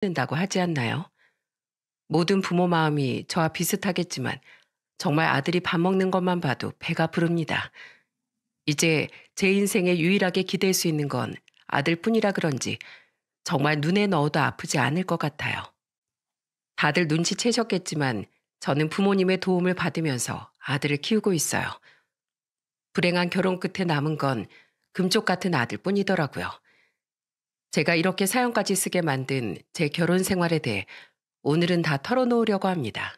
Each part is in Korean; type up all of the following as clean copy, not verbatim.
된다고 하지 않나요? 모든 부모 마음이 저와 비슷하겠지만 정말 아들이 밥 먹는 것만 봐도 배가 부릅니다. 이제 제 인생에 유일하게 기댈 수 있는 건 아들뿐이라 그런지 정말 눈에 넣어도 아프지 않을 것 같아요. 다들 눈치채셨겠지만 저는 부모님의 도움을 받으면서 아들을 키우고 있어요. 불행한 결혼 끝에 남은 건 금쪽 같은 아들뿐이더라고요. 제가 이렇게 사연까지 쓰게 만든 제 결혼 생활에 대해 오늘은 다 털어놓으려고 합니다.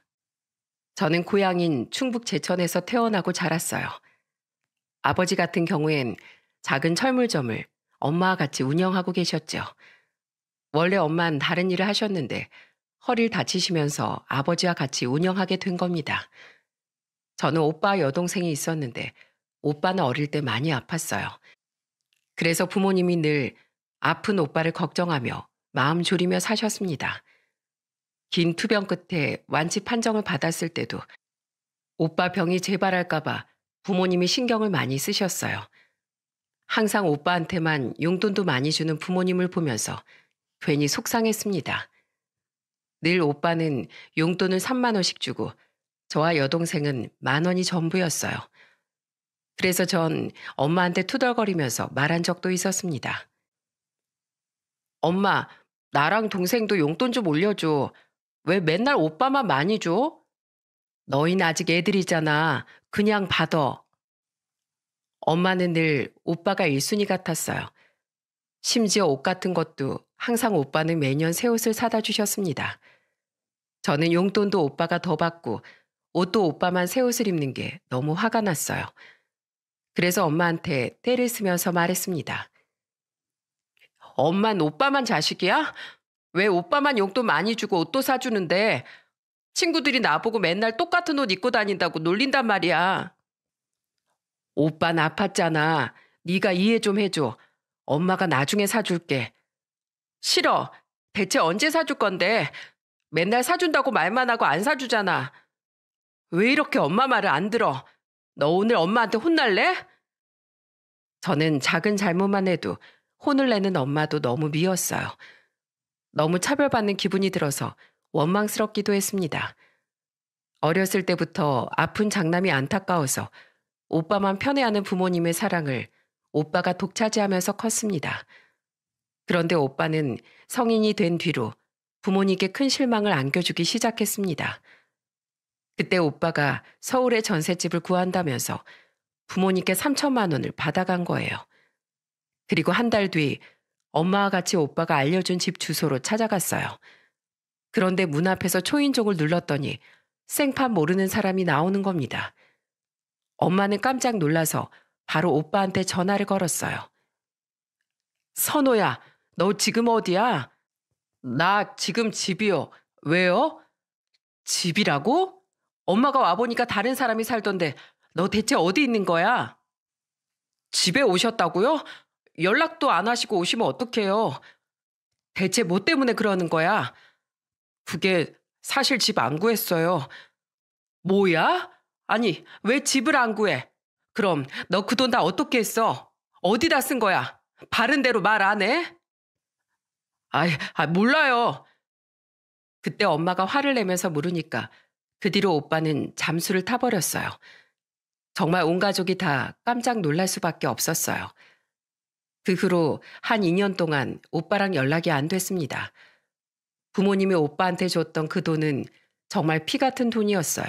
저는 고향인 충북 제천에서 태어나고 자랐어요. 아버지 같은 경우엔 작은 철물점을 엄마와 같이 운영하고 계셨죠. 원래 엄마는 다른 일을 하셨는데 허리를 다치시면서 아버지와 같이 운영하게 된 겁니다. 저는 오빠 여동생이 있었는데 오빠는 어릴 때 많이 아팠어요. 그래서 부모님이 늘 아픈 오빠를 걱정하며 마음 졸이며 사셨습니다. 긴 투병 끝에 완치 판정을 받았을 때도 오빠 병이 재발할까봐 부모님이 신경을 많이 쓰셨어요. 항상 오빠한테만 용돈도 많이 주는 부모님을 보면서 괜히 속상했습니다. 늘 오빠는 용돈을 3만 원씩 주고 저와 여동생은 10,000원이 전부였어요. 그래서 전 엄마한테 투덜거리면서 말한 적도 있었습니다. 엄마, 나랑 동생도 용돈 좀 올려줘. 왜 맨날 오빠만 많이 줘? 너희는 아직 애들이잖아. 그냥 받아. 엄마는 늘 오빠가 1순위 같았어요. 심지어 옷 같은 것도 항상 오빠는 매년 새 옷을 사다 주셨습니다. 저는 용돈도 오빠가 더 받고 옷도 오빠만 새 옷을 입는 게 너무 화가 났어요. 그래서 엄마한테 떼를 쓰면서 말했습니다. 엄만 오빠만 자식이야? 왜 오빠만 용돈 많이 주고 옷도 사주는데 친구들이 나보고 맨날 똑같은 옷 입고 다닌다고 놀린단 말이야. 오빠는 아팠잖아. 네가 이해 좀 해줘. 엄마가 나중에 사줄게. 싫어. 대체 언제 사줄 건데? 맨날 사준다고 말만 하고 안 사주잖아. 왜 이렇게 엄마 말을 안 들어? 너 오늘 엄마한테 혼날래? 저는 작은 잘못만 해도 혼을 내는 엄마도 너무 미웠어요. 너무 차별받는 기분이 들어서 원망스럽기도 했습니다. 어렸을 때부터 아픈 장남이 안타까워서 오빠만 편애하는 부모님의 사랑을 오빠가 독차지하면서 컸습니다. 그런데 오빠는 성인이 된 뒤로 부모님께 큰 실망을 안겨주기 시작했습니다. 그때 오빠가 서울에 전셋집을 구한다면서 부모님께 3천만 원을 받아간 거예요. 그리고 한 달 뒤 엄마와 같이 오빠가 알려준 집 주소로 찾아갔어요. 그런데 문 앞에서 초인종을 눌렀더니 생판 모르는 사람이 나오는 겁니다. 엄마는 깜짝 놀라서 바로 오빠한테 전화를 걸었어요. 선호야, 너 지금 어디야? 나 지금 집이요. 왜요? 집이라고? 엄마가 와보니까 다른 사람이 살던데 너 대체 어디 있는 거야? 집에 오셨다고요? 연락도 안 하시고 오시면 어떡해요? 대체 뭐 때문에 그러는 거야? 그게 사실 집 안 구했어요. 뭐야? 아니, 왜 집을 안 구해? 그럼 너 그 돈 다 어떻게 했어? 어디다 쓴 거야? 바른 대로 말 안 해? 몰라요. 그때 엄마가 화를 내면서 물으니까 그 뒤로 오빠는 잠수를 타버렸어요. 정말 온 가족이 다 깜짝 놀랄 수밖에 없었어요. 그 후로 한 2년 동안 오빠랑 연락이 안 됐습니다. 부모님이 오빠한테 줬던 그 돈은 정말 피 같은 돈이었어요.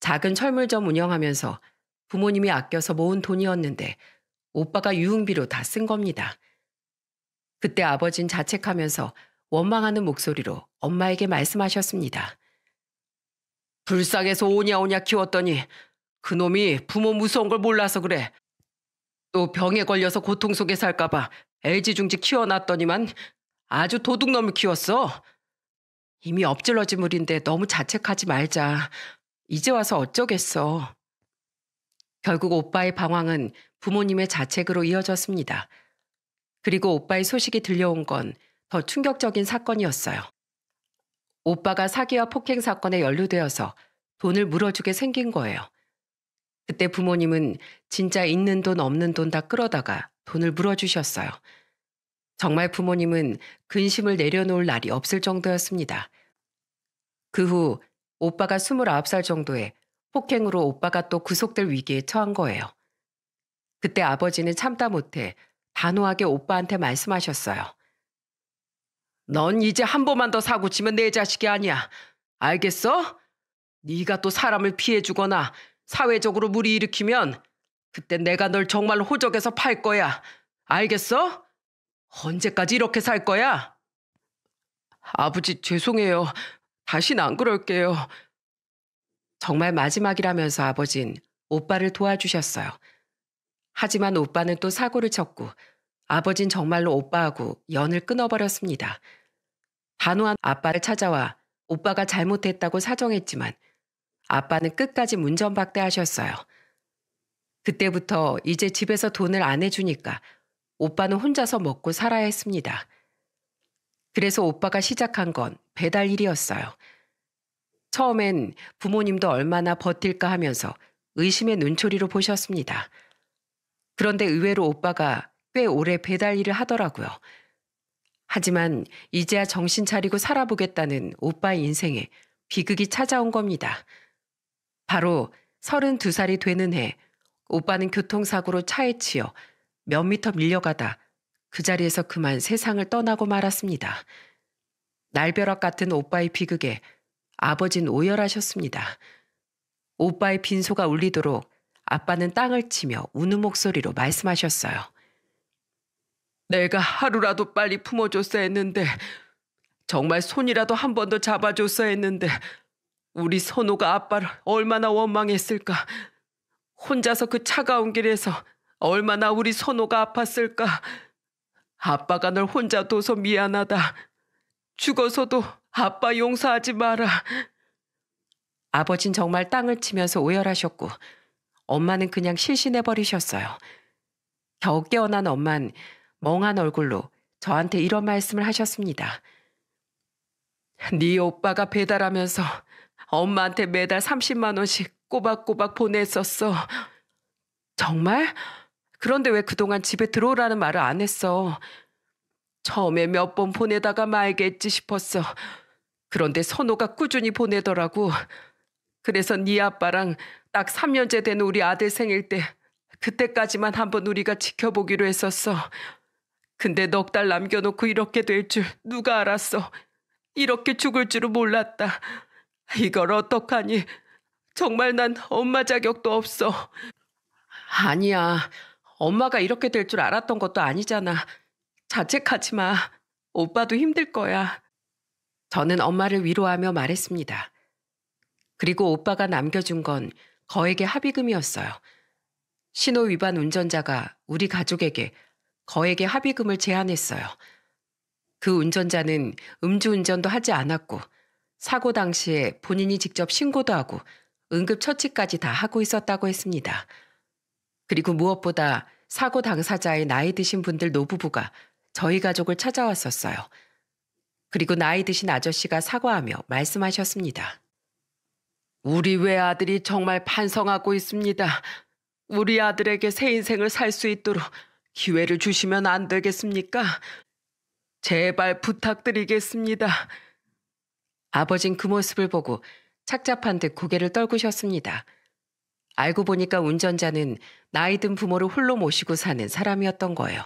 작은 철물점 운영하면서 부모님이 아껴서 모은 돈이었는데 오빠가 유흥비로 다 쓴 겁니다. 그때 아버진 자책하면서 원망하는 목소리로 엄마에게 말씀하셨습니다. 불쌍해서 오냐오냐 키웠더니 그놈이 부모 무서운 걸 몰라서 그래. 또 병에 걸려서 고통 속에 살까봐 애지중지 키워놨더니만 아주 도둑놈을 키웠어. 이미 엎질러진 물인데 너무 자책하지 말자. 이제 와서 어쩌겠어. 결국 오빠의 방황은 부모님의 자책으로 이어졌습니다. 그리고 오빠의 소식이 들려온 건 더 충격적인 사건이었어요. 오빠가 사기와 폭행 사건에 연루되어서 돈을 물어주게 생긴 거예요. 그때 부모님은 진짜 있는 돈 없는 돈 다 끌어다가 돈을 물어주셨어요. 정말 부모님은 근심을 내려놓을 날이 없을 정도였습니다. 그 후 오빠가 29살 정도에 폭행으로 오빠가 또 구속될 위기에 처한 거예요. 그때 아버지는 참다 못해 단호하게 오빠한테 말씀하셨어요. 넌 이제 한 번만 더 사고 치면 내 자식이 아니야. 알겠어? 네가 또 사람을 피해주거나 사회적으로 무리 일으키면 그때 내가 널 정말 호적에서 팔 거야. 알겠어? 언제까지 이렇게 살 거야? 아버지 죄송해요. 다신 안 그럴게요. 정말 마지막이라면서 아버진 오빠를 도와주셨어요. 하지만 오빠는 또 사고를 쳤고 아버진 정말로 오빠하고 연을 끊어버렸습니다. 단호한 아빠를 찾아와 오빠가 잘못했다고 사정했지만 아빠는 끝까지 문전박대하셨어요. 그때부터 이제 집에서 돈을 안 해주니까 오빠는 혼자서 먹고 살아야 했습니다. 그래서 오빠가 시작한 건 배달 일이었어요. 처음엔 부모님도 얼마나 버틸까 하면서 의심의 눈초리로 보셨습니다. 그런데 의외로 오빠가 꽤 오래 배달 일을 하더라고요. 하지만 이제야 정신 차리고 살아보겠다는 오빠의 인생에 비극이 찾아온 겁니다. 바로 32살이 되는 해 오빠는 교통사고로 차에 치여 몇 미터 밀려가다 그 자리에서 그만 세상을 떠나고 말았습니다. 날벼락 같은 오빠의 비극에 아버진 오열하셨습니다. 오빠의 빈소가 울리도록 아빠는 땅을 치며 우는 목소리로 말씀하셨어요. 내가 하루라도 빨리 품어줬어야 했는데, 정말 손이라도 한 번 더 잡아줬어야 했는데, 우리 선호가 아빠를 얼마나 원망했을까. 혼자서 그 차가운 길에서 얼마나 우리 선호가 아팠을까. 아빠가 널 혼자 둬서 미안하다. 죽어서도 아빠 용서하지 마라. 아버진 정말 땅을 치면서 오열하셨고 엄마는 그냥 실신해버리셨어요. 겨우 깨어난 엄만 멍한 얼굴로 저한테 이런 말씀을 하셨습니다. 네 오빠가 배달하면서 엄마한테 매달 30만 원씩 꼬박꼬박 보냈었어. 정말? 그런데 왜 그동안 집에 들어오라는 말을 안 했어? 처음에 몇 번 보내다가 말겠지 싶었어. 그런데 선호가 꾸준히 보내더라고. 그래서 네 아빠랑 딱 3년째 된 우리 아들 생일 때 그때까지만 한번 우리가 지켜보기로 했었어. 근데 넉 달 남겨놓고 이렇게 될 줄 누가 알았어. 이렇게 죽을 줄은 몰랐다. 이걸 어떡하니. 정말 난 엄마 자격도 없어. 아니야. 엄마가 이렇게 될 줄 알았던 것도 아니잖아. 자책하지 마. 오빠도 힘들 거야. 저는 엄마를 위로하며 말했습니다. 그리고 오빠가 남겨준 건 거액의 합의금이었어요. 신호 위반 운전자가 우리 가족에게 거액의 합의금을 제안했어요. 그 운전자는 음주운전도 하지 않았고 사고 당시에 본인이 직접 신고도 하고 응급처치까지 다 하고 있었다고 했습니다. 그리고 무엇보다 사고 당사자의 나이 드신 분들 노부부가 저희 가족을 찾아왔었어요. 그리고 나이 드신 아저씨가 사과하며 말씀하셨습니다. 우리 외아들이 정말 반성하고 있습니다. 우리 아들에게 새 인생을 살 수 있도록 기회를 주시면 안 되겠습니까? 제발 부탁드리겠습니다. 아버진 그 모습을 보고 착잡한 듯 고개를 떨구셨습니다. 알고 보니까 운전자는 나이 든 부모를 홀로 모시고 사는 사람이었던 거예요.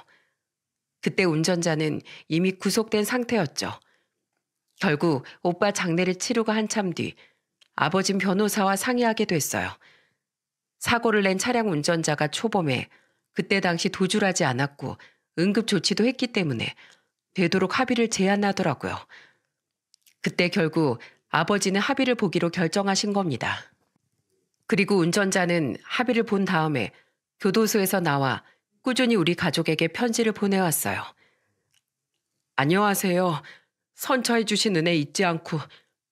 그때 운전자는 이미 구속된 상태였죠. 결국 오빠 장례를 치르고 한참 뒤 아버진 변호사와 상의하게 됐어요. 사고를 낸 차량 운전자가 초범에 그때 당시 도주를 하지 않았고 응급조치도 했기 때문에 되도록 합의를 제안하더라고요. 그때 결국 아버지는 합의를 보기로 결정하신 겁니다. 그리고 운전자는 합의를 본 다음에 교도소에서 나와 꾸준히 우리 가족에게 편지를 보내왔어요. 안녕하세요. 선처해 주신 은혜 잊지 않고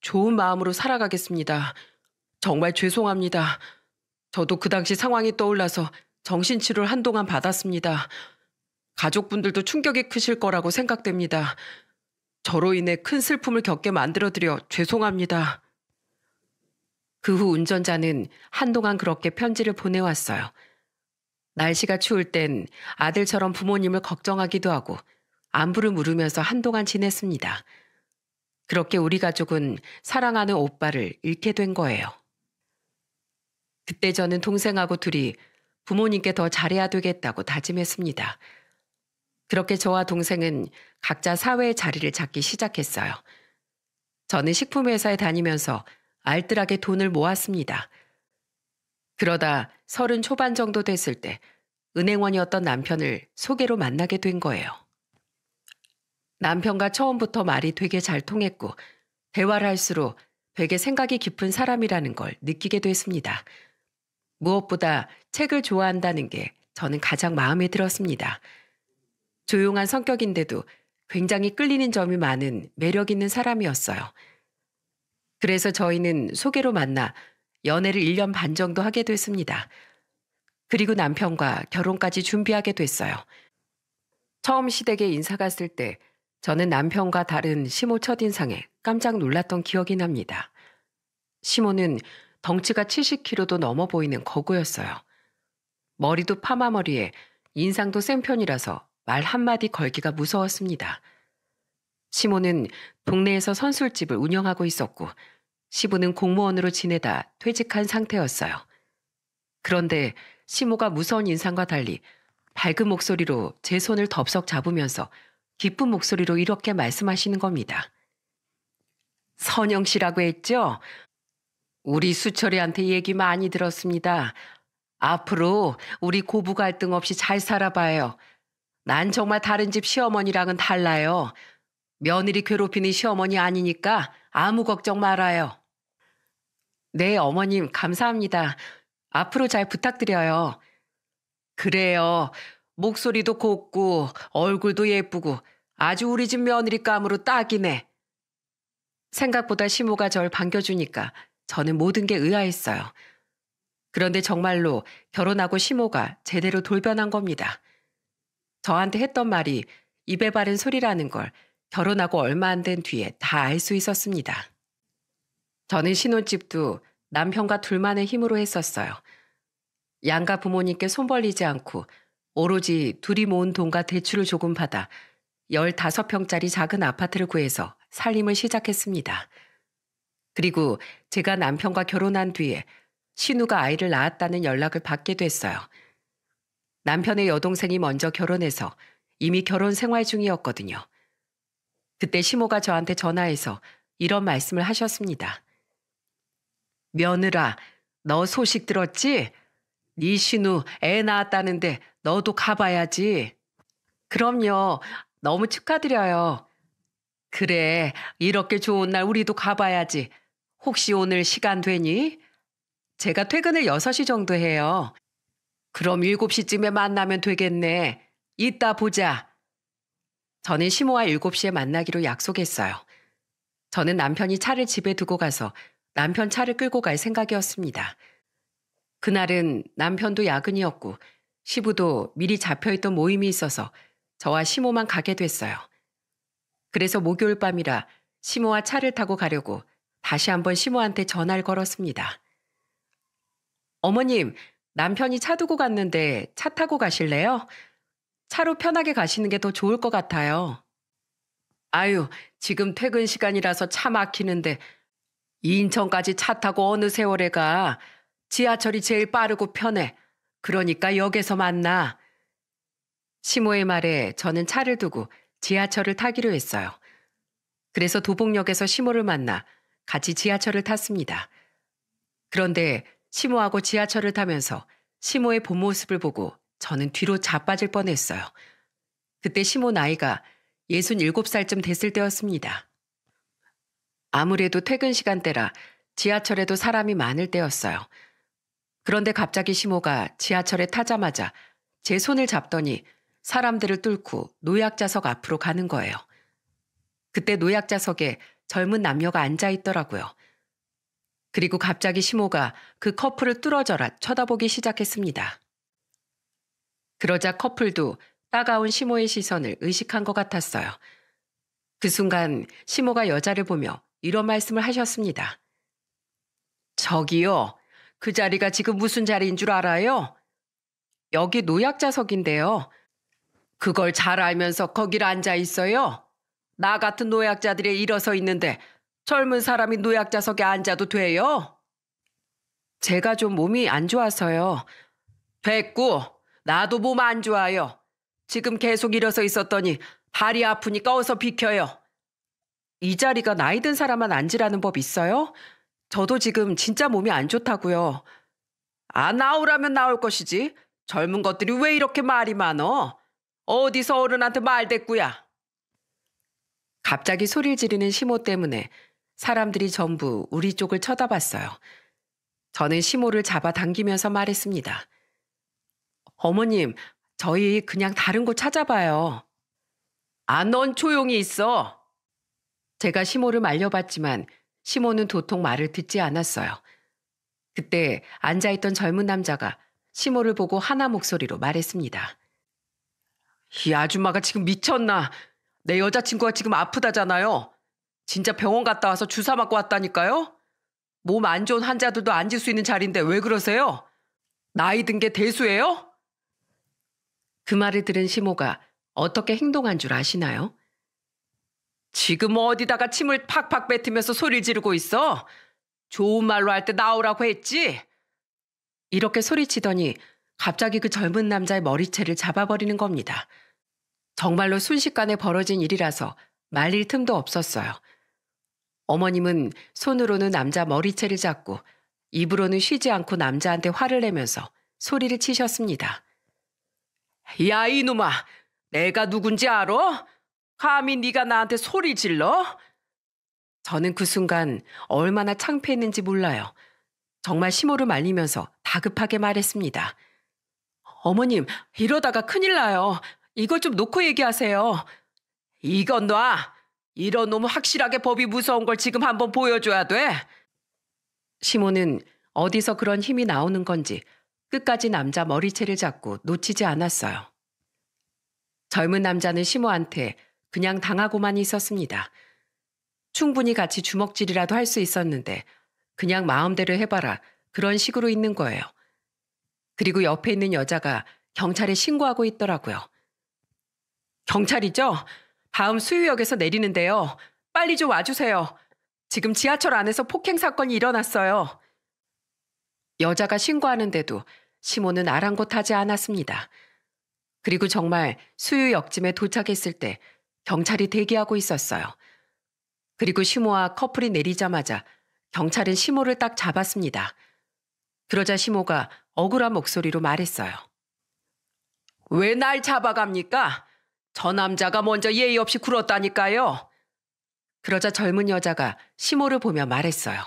좋은 마음으로 살아가겠습니다. 정말 죄송합니다. 저도 그 당시 상황이 떠올라서 정신치료를 한동안 받았습니다. 가족분들도 충격이 크실 거라고 생각됩니다. 저로 인해 큰 슬픔을 겪게 만들어드려 죄송합니다. 그 후 운전자는 한동안 그렇게 편지를 보내왔어요. 날씨가 추울 땐 아들처럼 부모님을 걱정하기도 하고 안부를 물으면서 한동안 지냈습니다. 그렇게 우리 가족은 사랑하는 오빠를 잃게 된 거예요. 그때 저는 동생하고 둘이 부모님께 더 잘해야 되겠다고 다짐했습니다. 그렇게 저와 동생은 각자 사회의 자리를 잡기 시작했어요. 저는 식품회사에 다니면서 알뜰하게 돈을 모았습니다. 그러다 30 초반 정도 됐을 때 은행원이었던 남편을 소개로 만나게 된 거예요. 남편과 처음부터 말이 되게 잘 통했고 대화를 할수록 되게 생각이 깊은 사람이라는 걸 느끼게 됐습니다. 무엇보다 책을 좋아한다는 게 저는 가장 마음에 들었습니다. 조용한 성격인데도 굉장히 끌리는 점이 많은 매력 있는 사람이었어요. 그래서 저희는 소개로 만나 연애를 1년 반 정도 하게 됐습니다. 그리고 남편과 결혼까지 준비하게 됐어요. 처음 시댁에 인사 갔을 때 저는 남편과 다른 시모 첫인상에 깜짝 놀랐던 기억이 납니다. 시모는 덩치가 70kg도 넘어 보이는 거구였어요. 머리도 파마머리에 인상도 센 편이라서 말 한마디 걸기가 무서웠습니다. 시모는 동네에서 선술집을 운영하고 있었고 시부는 공무원으로 지내다 퇴직한 상태였어요. 그런데 시모가 무서운 인상과 달리 밝은 목소리로 제 손을 덥석 잡으면서 기쁜 목소리로 이렇게 말씀하시는 겁니다. 선영 씨라고 했죠? 우리 수철이한테 얘기 많이 들었습니다. 앞으로 우리 고부 갈등 없이 잘 살아봐요. 난 정말 다른 집 시어머니랑은 달라요. 며느리 괴롭히는 시어머니 아니니까 아무 걱정 말아요. 네, 어머님 감사합니다. 앞으로 잘 부탁드려요. 그래요. 목소리도 곱고 얼굴도 예쁘고 아주 우리 집 며느리감으로 딱이네. 생각보다 시모가 절 반겨주니까 저는 모든 게 의아했어요. 그런데 정말로 결혼하고 시모가 제대로 돌변한 겁니다. 저한테 했던 말이 입에 바른 소리라는 걸 결혼하고 얼마 안 된 뒤에 다 알 수 있었습니다. 저는 신혼집도 남편과 둘만의 힘으로 했었어요. 양가 부모님께 손 벌리지 않고 오로지 둘이 모은 돈과 대출을 조금 받아 15평짜리 작은 아파트를 구해서 살림을 시작했습니다. 그리고 제가 남편과 결혼한 뒤에 신우가 아이를 낳았다는 연락을 받게 됐어요. 남편의 여동생이 먼저 결혼해서 이미 결혼 생활 중이었거든요. 그때 시모가 저한테 전화해서 이런 말씀을 하셨습니다. 며느라, 너 소식 들었지? 네 신우 애 낳았다는데 너도 가봐야지. 그럼요. 너무 축하드려요. 그래, 이렇게 좋은 날 우리도 가봐야지. 혹시 오늘 시간 되니? 제가 퇴근을 6시 정도 해요. 그럼 7시쯤에 만나면 되겠네. 이따 보자. 저는 시모와 7시에 만나기로 약속했어요. 저는 남편이 차를 집에 두고 가서 남편 차를 끌고 갈 생각이었습니다. 그날은 남편도 야근이었고 시부도 미리 잡혀있던 모임이 있어서 저와 시모만 가게 됐어요. 그래서 목요일 밤이라 시모와 차를 타고 가려고 다시 한번 시모한테 전화를 걸었습니다. 어머님, 남편이 차 두고 갔는데 차 타고 가실래요? 차로 편하게 가시는 게 더 좋을 것 같아요. 아유, 지금 퇴근 시간이라서 차 막히는데 인천까지 차 타고 어느 세월에 가. 지하철이 제일 빠르고 편해. 그러니까 역에서 만나. 시모의 말에 저는 차를 두고 지하철을 타기로 했어요. 그래서 도봉역에서 시모를 만나 같이 지하철을 탔습니다. 그런데 시모하고 지하철을 타면서 시모의 본 모습을 보고 저는 뒤로 자빠질 뻔했어요. 그때 시모 나이가 67살쯤 됐을 때였습니다. 아무래도 퇴근 시간대라 지하철에도 사람이 많을 때였어요. 그런데 갑자기 시모가 지하철에 타자마자 제 손을 잡더니 사람들을 뚫고 노약자석 앞으로 가는 거예요. 그때 노약자석에 젊은 남녀가 앉아 있더라고요. 그리고 갑자기 시모가 그 커플을 뚫어져라 쳐다보기 시작했습니다. 그러자 커플도 따가운 시모의 시선을 의식한 것 같았어요. 그 순간 시모가 여자를 보며 이런 말씀을 하셨습니다. 저기요, 그 자리가 지금 무슨 자리인 줄 알아요? 여기 노약자석인데요. 그걸 잘 알면서 거길 앉아 있어요? 나 같은 노약자들이 일어서 있는데 젊은 사람이 노약자석에 앉아도 돼요? 제가 좀 몸이 안 좋아서요. 됐고, 나도 몸 안 좋아요. 지금 계속 일어서 있었더니 다리 아프니까 어서 비켜요. 이 자리가 나이 든 사람만 앉으라는 법 있어요? 저도 지금 진짜 몸이 안 좋다고요. 아, 나오라면 나올 것이지. 젊은 것들이 왜 이렇게 말이 많어? 어디서 어른한테 말대꾸야. 갑자기 소리를 지르는 시모 때문에 사람들이 전부 우리 쪽을 쳐다봤어요. 저는 시모를 잡아당기면서 말했습니다. 어머님, 저희 그냥 다른 곳 찾아봐요. 아, 넌 조용히 있어. 제가 시모를 말려봤지만 시모는 도통 말을 듣지 않았어요. 그때 앉아있던 젊은 남자가 시모를 보고 하나 목소리로 말했습니다. 이 아줌마가 지금 미쳤나? 내 여자친구가 지금 아프다잖아요. 진짜 병원 갔다 와서 주사 맞고 왔다니까요? 몸 안 좋은 환자들도 앉을 수 있는 자리인데 왜 그러세요? 나이 든 게 대수예요? 그 말을 들은 시모가 어떻게 행동한 줄 아시나요? 지금 어디다가 침을 팍팍 뱉으면서 소리를 지르고 있어? 좋은 말로 할 때 나오라고 했지? 이렇게 소리치더니 갑자기 그 젊은 남자의 머리채를 잡아버리는 겁니다. 정말로 순식간에 벌어진 일이라서 말릴 틈도 없었어요. 어머님은 손으로는 남자 머리채를 잡고 입으로는 쉬지 않고 남자한테 화를 내면서 소리를 치셨습니다. 야, 이놈아, 내가 누군지 알아? 감히 네가 나한테 소리 질러? 저는 그 순간 얼마나 창피했는지 몰라요. 정말 시모를 말리면서 다급하게 말했습니다. 어머님, 이러다가 큰일 나요. 이거 좀 놓고 얘기하세요. 이건 놔. 이런 놈 확실하게 법이 무서운 걸 지금 한번 보여줘야 돼. 시모는 어디서 그런 힘이 나오는 건지 끝까지 남자 머리채를 잡고 놓치지 않았어요. 젊은 남자는 시모한테 그냥 당하고만 있었습니다. 충분히 같이 주먹질이라도 할 수 있었는데 그냥 마음대로 해봐라 그런 식으로 있는 거예요. 그리고 옆에 있는 여자가 경찰에 신고하고 있더라고요. 경찰이죠? 다음 수유역에서 내리는데요. 빨리 좀 와주세요. 지금 지하철 안에서 폭행 사건이 일어났어요. 여자가 신고하는데도 시모는 아랑곳하지 않았습니다. 그리고 정말 수유역쯤에 도착했을 때 경찰이 대기하고 있었어요. 그리고 시모와 커플이 내리자마자 경찰은 시모를 딱 잡았습니다. 그러자 시모가 억울한 목소리로 말했어요. 왜 날 잡아갑니까? 저 남자가 먼저 예의 없이 굴었다니까요. 그러자 젊은 여자가 시모를 보며 말했어요.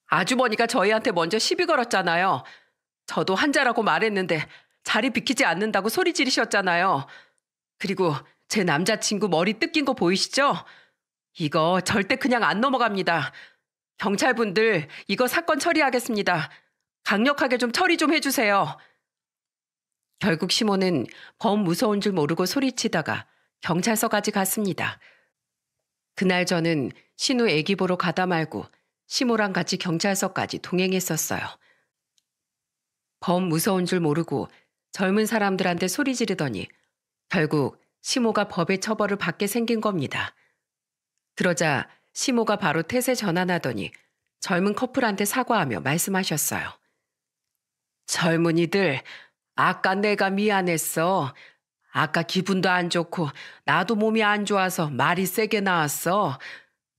아주머니가 저희한테 먼저 시비 걸었잖아요. 저도 환자라고 말했는데 자리 비키지 않는다고 소리 지르셨잖아요. 그리고 제 남자친구 머리 뜯긴 거 보이시죠? 이거 절대 그냥 안 넘어갑니다. 경찰분들 이거 사건 처리하겠습니다. 강력하게 좀 처리 좀 해주세요. 결국 시모는 범 무서운 줄 모르고 소리치다가 경찰서까지 갔습니다. 그날 저는 신우 애기 보러 가다 말고 시모랑 같이 경찰서까지 동행했었어요. 범 무서운 줄 모르고 젊은 사람들한테 소리 지르더니 결국 시모가 법의 처벌을 받게 생긴 겁니다. 그러자 시모가 바로 태세 전환하더니 젊은 커플한테 사과하며 말씀하셨어요. 젊은이들, 아까 내가 미안했어. 아까 기분도 안 좋고 나도 몸이 안 좋아서 말이 세게 나왔어.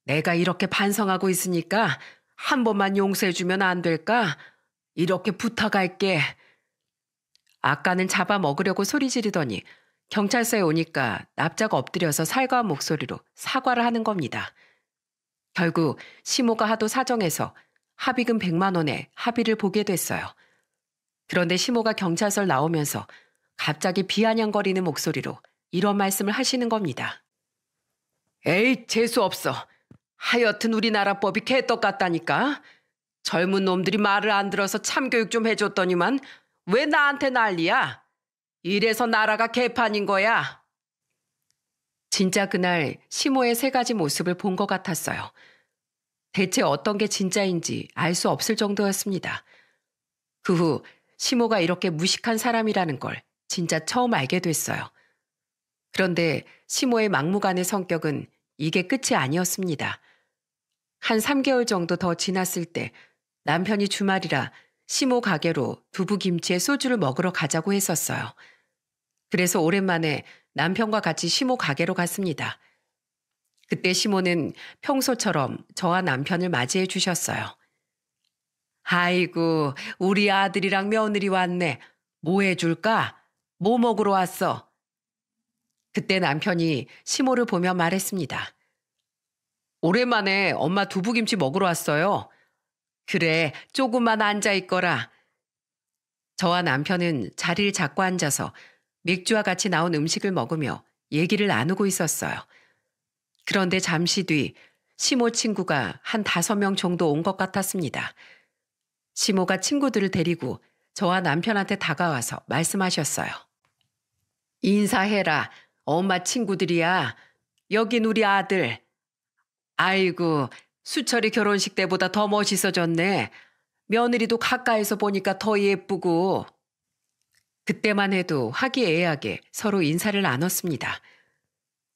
내가 이렇게 반성하고 있으니까 한 번만 용서해주면 안 될까? 이렇게 부탁할게. 아까는 잡아먹으려고 소리 지르더니 경찰서에 오니까 납작 엎드려서 살가운 목소리로 사과를 하는 겁니다. 결국 시모가 하도 사정해서 합의금 100만 원에 합의를 보게 됐어요. 그런데 시모가 경찰서를 나오면서 갑자기 비아냥거리는 목소리로 이런 말씀을 하시는 겁니다. 에이, 재수없어. 하여튼 우리나라 법이 개떡 같다니까. 젊은 놈들이 말을 안 들어서 참교육 좀 해줬더니만 왜 나한테 난리야? 이래서 나라가 개판인 거야. 진짜 그날 시모의 세 가지 모습을 본 것 같았어요. 대체 어떤 게 진짜인지 알 수 없을 정도였습니다. 그 후 시모가 이렇게 무식한 사람이라는 걸 진짜 처음 알게 됐어요. 그런데 시모의 막무가내 성격은 이게 끝이 아니었습니다. 한 3개월 정도 더 지났을 때 남편이 주말이라 시모 가게로 두부김치에 소주를 먹으러 가자고 했었어요. 그래서 오랜만에 남편과 같이 시모 가게로 갔습니다. 그때 시모는 평소처럼 저와 남편을 맞이해 주셨어요. 아이고, 우리 아들이랑 며느리 왔네. 뭐 해줄까? 뭐 먹으러 왔어? 그때 남편이 시모를 보며 말했습니다. 오랜만에 엄마 두부김치 먹으러 왔어요. 그래, 조금만 앉아있거라. 저와 남편은 자리를 잡고 앉아서 맥주와 같이 나온 음식을 먹으며 얘기를 나누고 있었어요. 그런데 잠시 뒤 시모 친구가 한 5명 정도 온 것 같았습니다. 시모가 친구들을 데리고 저와 남편한테 다가와서 말씀하셨어요. 인사해라. 엄마 친구들이야. 여긴 우리 아들. 아이고, 수철이 결혼식 때보다 더 멋있어졌네. 며느리도 가까이서 보니까 더 예쁘고. 그때만 해도 화기애애하게 서로 인사를 나눴습니다.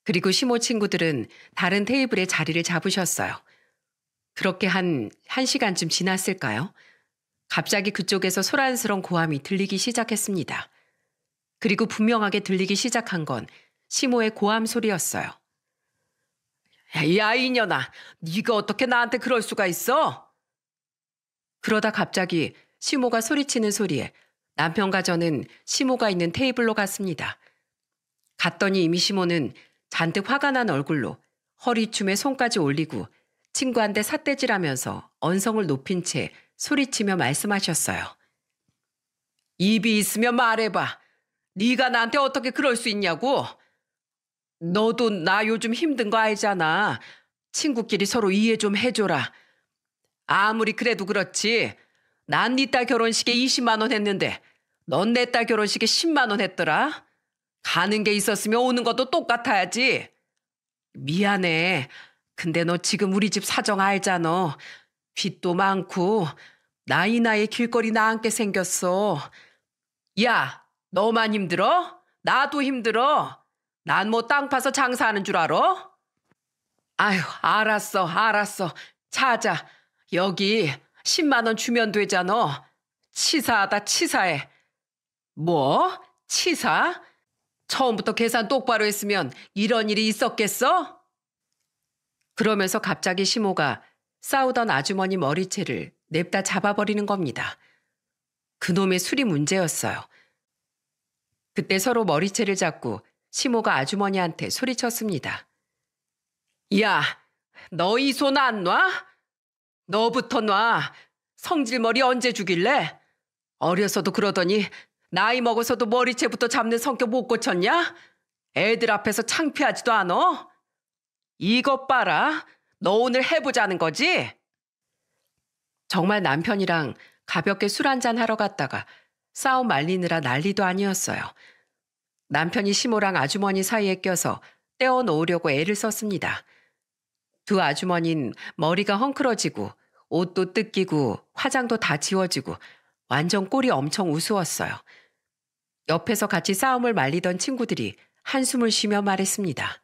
그리고 시모 친구들은 다른 테이블에 자리를 잡으셨어요. 그렇게 한 1시간쯤 지났을까요? 갑자기 그쪽에서 소란스러운 고함이 들리기 시작했습니다. 그리고 분명하게 들리기 시작한 건 시모의 고함 소리였어요. 야, 이년아, 네가 어떻게 나한테 그럴 수가 있어? 그러다 갑자기 시모가 소리치는 소리에 남편과 저는 시모가 있는 테이블로 갔습니다. 갔더니 이미 시모는 잔뜩 화가 난 얼굴로 허리춤에 손까지 올리고 친구한테 삿대질하면서 언성을 높인 채 소리치며 말씀하셨어요. 입이 있으면 말해봐. 네가 나한테 어떻게 그럴 수 있냐고? 너도 나 요즘 힘든 거 알잖아. 친구끼리 서로 이해 좀 해줘라. 아무리 그래도 그렇지. 난 네 딸 결혼식에 20만 원 했는데 넌 내 딸 결혼식에 10만 원 했더라. 가는 게 있었으면 오는 것도 똑같아야지. 미안해. 근데 너 지금 우리 집 사정 알잖아. 빚도 많고 나이나이 길거리 나앉게 생겼어. 야, 너만 힘들어? 나도 힘들어. 난 뭐 땅 파서 장사하는 줄 알아? 아휴, 알았어. 자자, 여기 10만 원 주면 되잖아. 치사하다, 치사해. 뭐? 치사? 처음부터 계산 똑바로 했으면 이런 일이 있었겠어? 그러면서 갑자기 시모가 싸우던 아주머니 머리채를 냅다 잡아버리는 겁니다. 그놈의 술이 문제였어요. 그때 서로 머리채를 잡고 시모가 아주머니한테 소리쳤습니다. 야, 너 이 손 안 놔? 너부터 놔. 성질머리 언제 죽일래? 어려서도 그러더니 나이 먹어서도 머리채부터 잡는 성격 못 고쳤냐? 애들 앞에서 창피하지도 않아? 이것 봐라. 너 오늘 해보자는 거지? 정말 남편이랑 가볍게 술 한잔 하러 갔다가 싸움 말리느라 난리도 아니었어요. 남편이 시모랑 아주머니 사이에 껴서 떼어놓으려고 애를 썼습니다. 두 아주머니는 머리가 헝클어지고 옷도 뜯기고 화장도 다 지워지고 완전 꼴이 엄청 우스웠어요. 옆에서 같이 싸움을 말리던 친구들이 한숨을 쉬며 말했습니다.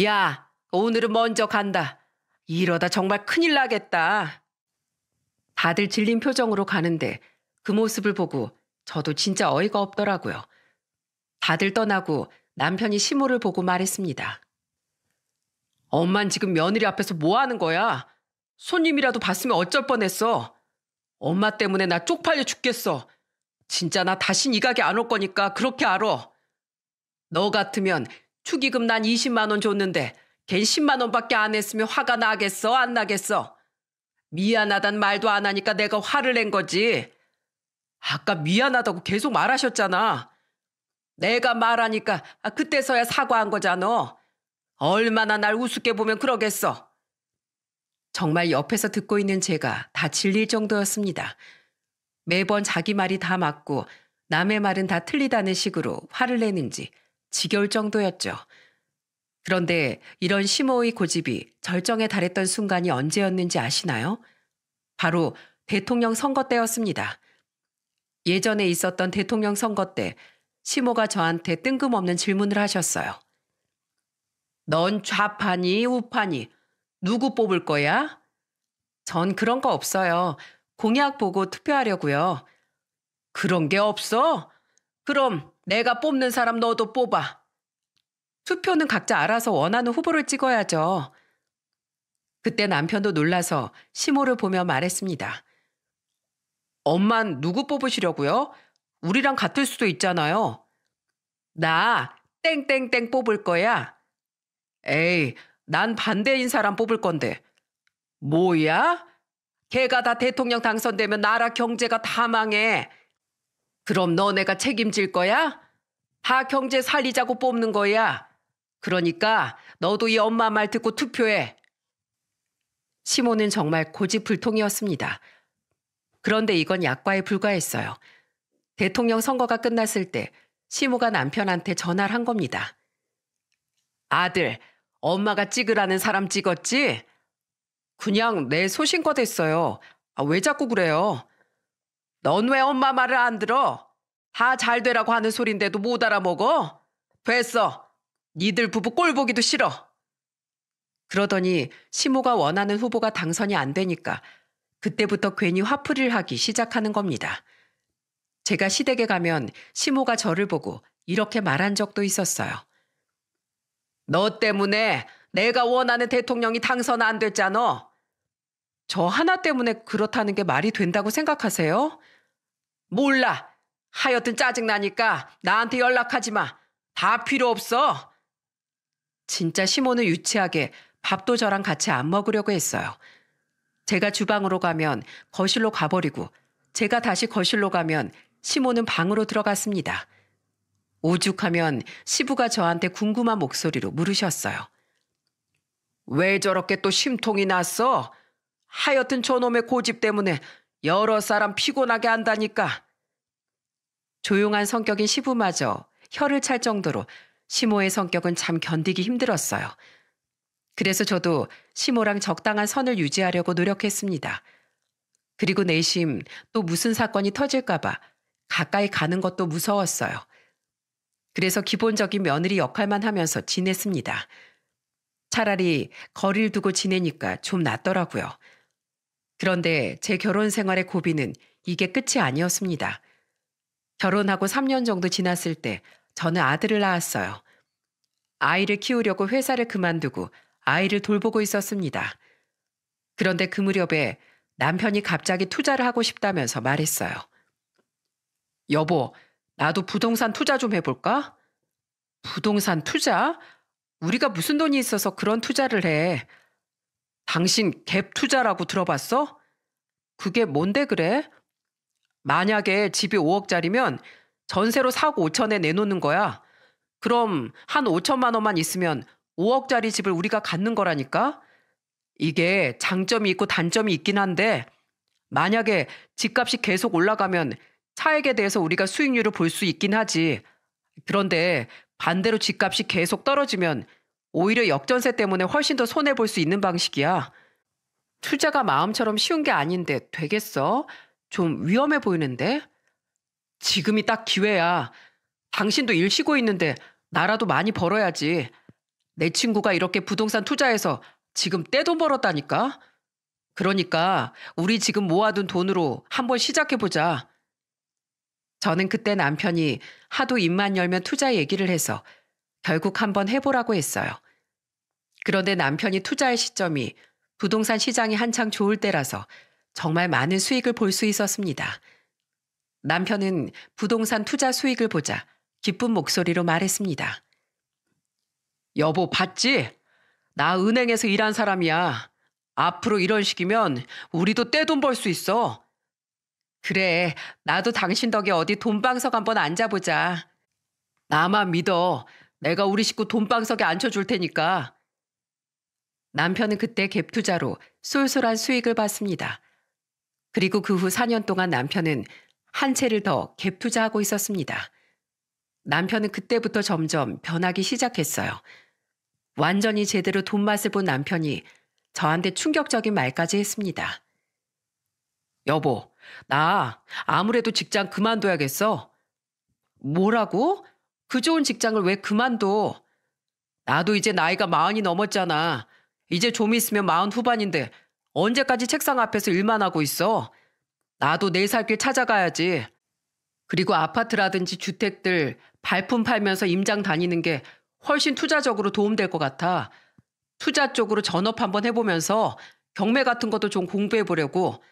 야, 오늘은 먼저 간다. 이러다 정말 큰일 나겠다. 다들 질린 표정으로 가는데 그 모습을 보고 저도 진짜 어이가 없더라고요. 다들 떠나고 남편이 시모를 보고 말했습니다. 엄만 지금 며느리 앞에서 뭐 하는 거야? 손님이라도 봤으면 어쩔 뻔했어. 엄마 때문에 나 쪽팔려 죽겠어. 진짜 나 다신 이 가게 안 올 거니까 그렇게 알아. 너 같으면 축의금 난 20만 원 줬는데 걘 10만 원밖에 안 했으면 화가 나겠어? 안 나겠어? 미안하단 말도 안 하니까 내가 화를 낸 거지. 아까 미안하다고 계속 말하셨잖아. 내가 말하니까 그때서야 사과한 거잖아. 얼마나 날 우습게 보면 그러겠어. 정말 옆에서 듣고 있는 제가 다 질릴 정도였습니다. 매번 자기 말이 다 맞고 남의 말은 다 틀리다는 식으로 화를 내는지 지겨울 정도였죠. 그런데 이런 시모의 고집이 절정에 달했던 순간이 언제였는지 아시나요? 바로 대통령 선거 때였습니다. 예전에 있었던 대통령 선거 때 시모가 저한테 뜬금없는 질문을 하셨어요. 넌 좌파니 우파니 누구 뽑을 거야? 전 그런 거 없어요. 공약 보고 투표하려고요. 그런 게 없어? 그럼 내가 뽑는 사람 너도 뽑아. 투표는 각자 알아서 원하는 후보를 찍어야죠. 그때 남편도 놀라서 시모를 보며 말했습니다. 엄만 누구 뽑으시려고요? 우리랑 같을 수도 있잖아요. 나 땡땡땡 뽑을 거야. 에이, 난 반대인 사람 뽑을 건데. 뭐야? 걔가 다 대통령 당선되면 나라 경제가 다 망해. 그럼 너네가 책임질 거야? 다 경제 살리자고 뽑는 거야. 그러니까 너도 이 엄마 말 듣고 투표해. 시모는 정말 고집불통이었습니다. 그런데 이건 약과에 불과했어요. 대통령 선거가 끝났을 때 시모가 남편한테 전화를 한 겁니다. 아들, 엄마가 찍으라는 사람 찍었지? 그냥 내 소신껏 했어요. 왜 자꾸 그래요? 넌 왜 엄마 말을 안 들어? 다 잘 되라고 하는 소린데도 못 알아먹어? 됐어. 니들 부부 꼴 보기도 싫어. 그러더니 시모가 원하는 후보가 당선이 안 되니까 그때부터 괜히 화풀이를 하기 시작하는 겁니다. 제가 시댁에 가면 시모가 저를 보고 이렇게 말한 적도 있었어요. 너 때문에 내가 원하는 대통령이 당선 안 됐잖아. 저 하나 때문에 그렇다는 게 말이 된다고 생각하세요? 몰라. 하여튼 짜증나니까 나한테 연락하지 마. 다 필요 없어. 진짜 시모는 유치하게 밥도 저랑 같이 안 먹으려고 했어요. 제가 주방으로 가면 거실로 가버리고 제가 다시 거실로 가면 시모는 방으로 들어갔습니다. 오죽하면 시부가 저한테 궁금한 목소리로 물으셨어요. 왜 저렇게 또 심통이 났어? 하여튼 저놈의 고집 때문에 여러 사람 피곤하게 한다니까. 조용한 성격인 시부마저 혀를 찰 정도로 시모의 성격은 참 견디기 힘들었어요. 그래서 저도 시모랑 적당한 선을 유지하려고 노력했습니다. 그리고 내심 또 무슨 사건이 터질까봐 가까이 가는 것도 무서웠어요. 그래서 기본적인 며느리 역할만 하면서 지냈습니다. 차라리 거리를 두고 지내니까 좀 낫더라고요. 그런데 제 결혼 생활의 고비는 이게 끝이 아니었습니다. 결혼하고 3년 정도 지났을 때 저는 아들을 낳았어요. 아이를 키우려고 회사를 그만두고 아이를 돌보고 있었습니다. 그런데 그 무렵에 남편이 갑자기 투자를 하고 싶다면서 말했어요. 여보, 나도 부동산 투자 좀 해볼까? 부동산 투자? 우리가 무슨 돈이 있어서 그런 투자를 해? 당신 갭 투자라고 들어봤어? 그게 뭔데 그래? 만약에 집이 5억짜리면 전세로 4억 5천에 내놓는 거야. 그럼 한 5천만 원만 있으면 5억짜리 집을 우리가 갖는 거라니까? 이게 장점이 있고 단점이 있긴 한데 만약에 집값이 계속 올라가면 차액에 대해서 우리가 수익률을 볼 수 있긴 하지. 그런데 반대로 집값이 계속 떨어지면 오히려 역전세 때문에 훨씬 더 손해볼 수 있는 방식이야. 투자가 마음처럼 쉬운 게 아닌데 되겠어? 좀 위험해 보이는데? 지금이 딱 기회야. 당신도 일 쉬고 있는데 나라도 많이 벌어야지. 내 친구가 이렇게 부동산 투자해서 지금 떼돈 벌었다니까? 그러니까 우리 지금 모아둔 돈으로 한번 시작해보자. 저는 그때 남편이 하도 입만 열면 투자 얘기를 해서 결국 한번 해보라고 했어요. 그런데 남편이 투자의 시점이 부동산 시장이 한창 좋을 때라서 정말 많은 수익을 볼 수 있었습니다. 남편은 부동산 투자 수익을 보자 기쁜 목소리로 말했습니다. 여보, 봤지? 나 은행에서 일한 사람이야. 앞으로 이런 식이면 우리도 떼돈 벌 수 있어. 그래, 나도 당신 덕에 어디 돈방석 한번 앉아보자. 나만 믿어. 내가 우리 식구 돈방석에 앉혀줄 테니까. 남편은 그때 갭 투자로 쏠쏠한 수익을 봤습니다. 그리고 그 후 4년 동안 남편은 한 채를 더 갭 투자하고 있었습니다. 남편은 그때부터 점점 변하기 시작했어요. 완전히 제대로 돈 맛을 본 남편이 저한테 충격적인 말까지 했습니다. 여보, 나 아무래도 직장 그만둬야겠어. 뭐라고? 그 좋은 직장을 왜 그만둬? 나도 이제 나이가 40이 넘었잖아. 이제 좀 있으면 40 후반인데 언제까지 책상 앞에서 일만 하고 있어? 나도 내 살 길 찾아가야지. 그리고 아파트라든지 주택들 발품 팔면서 임장 다니는 게 훨씬 투자적으로 도움될 것 같아. 투자 쪽으로 전업 한번 해보면서 경매 같은 것도 좀 공부해 보려고.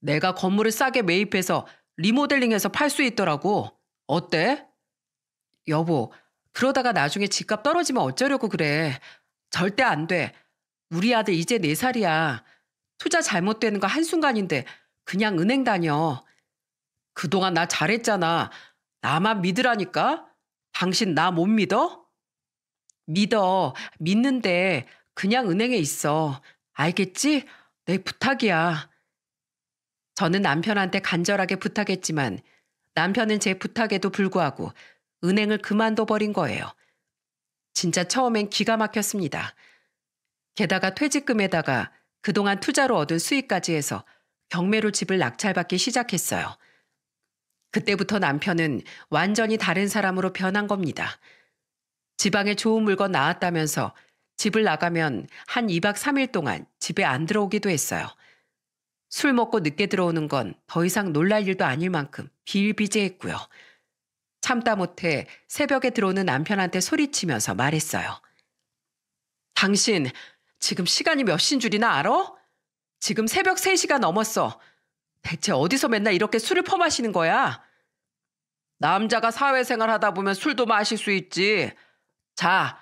내가 건물을 싸게 매입해서 리모델링해서 팔 수 있더라고. 어때? 여보, 그러다가 나중에 집값 떨어지면 어쩌려고 그래. 절대 안 돼. 우리 아들 이제 4살이야. 투자 잘못되는 거 한순간인데 그냥 은행 다녀. 그동안 나 잘했잖아. 나만 믿으라니까? 당신 나 못 믿어? 믿어. 믿는데 그냥 은행에 있어. 알겠지? 내 부탁이야. 저는 남편한테 간절하게 부탁했지만 남편은 제 부탁에도 불구하고 은행을 그만둬 버린 거예요. 진짜 처음엔 기가 막혔습니다. 게다가 퇴직금에다가 그동안 투자로 얻은 수익까지 해서 경매로 집을 낙찰받기 시작했어요. 그때부터 남편은 완전히 다른 사람으로 변한 겁니다. 지방에 좋은 물건 나왔다면서 집을 나가면 한 2박 3일 동안 집에 안 들어오기도 했어요. 술 먹고 늦게 들어오는 건 더 이상 놀랄 일도 아닐 만큼 비일비재했고요. 참다 못해 새벽에 들어오는 남편한테 소리치면서 말했어요. 당신 지금 시간이 몇 시인 줄이나 알아? 지금 새벽 3시가 넘었어. 대체 어디서 맨날 이렇게 술을 퍼마시는 거야? 남자가 사회생활 하다 보면 술도 마실 수 있지. 자,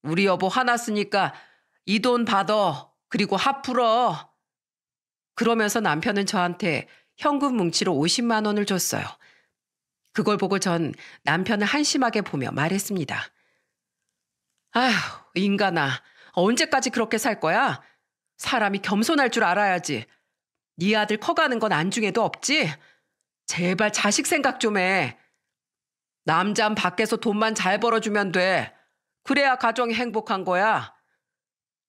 우리 여보 화났으니까 이 돈 받아. 그리고 화 풀어. 그러면서 남편은 저한테 현금 뭉치로 50만 원을 줬어요. 그걸 보고 전 남편을 한심하게 보며 말했습니다. 아휴, 인간아. 언제까지 그렇게 살 거야? 사람이 겸손할 줄 알아야지. 네 아들 커가는 건 안중에도 없지? 제발 자식 생각 좀 해. 남잔 밖에서 돈만 잘 벌어주면 돼. 그래야 가정이 행복한 거야.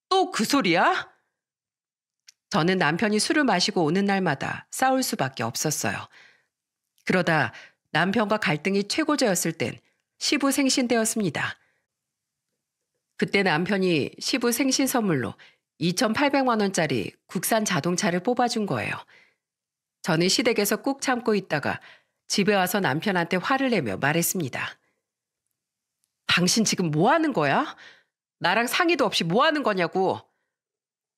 또 그 소리야? 저는 남편이 술을 마시고 오는 날마다 싸울 수밖에 없었어요. 그러다 남편과 갈등이 최고조였을 땐 시부생신 때였습니다. 그때 남편이 시부생신 선물로 2,800만 원짜리 국산 자동차를 뽑아준 거예요. 저는 시댁에서 꾹 참고 있다가 집에 와서 남편한테 화를 내며 말했습니다. 당신 지금 뭐 하는 거야? 나랑 상의도 없이 뭐 하는 거냐고.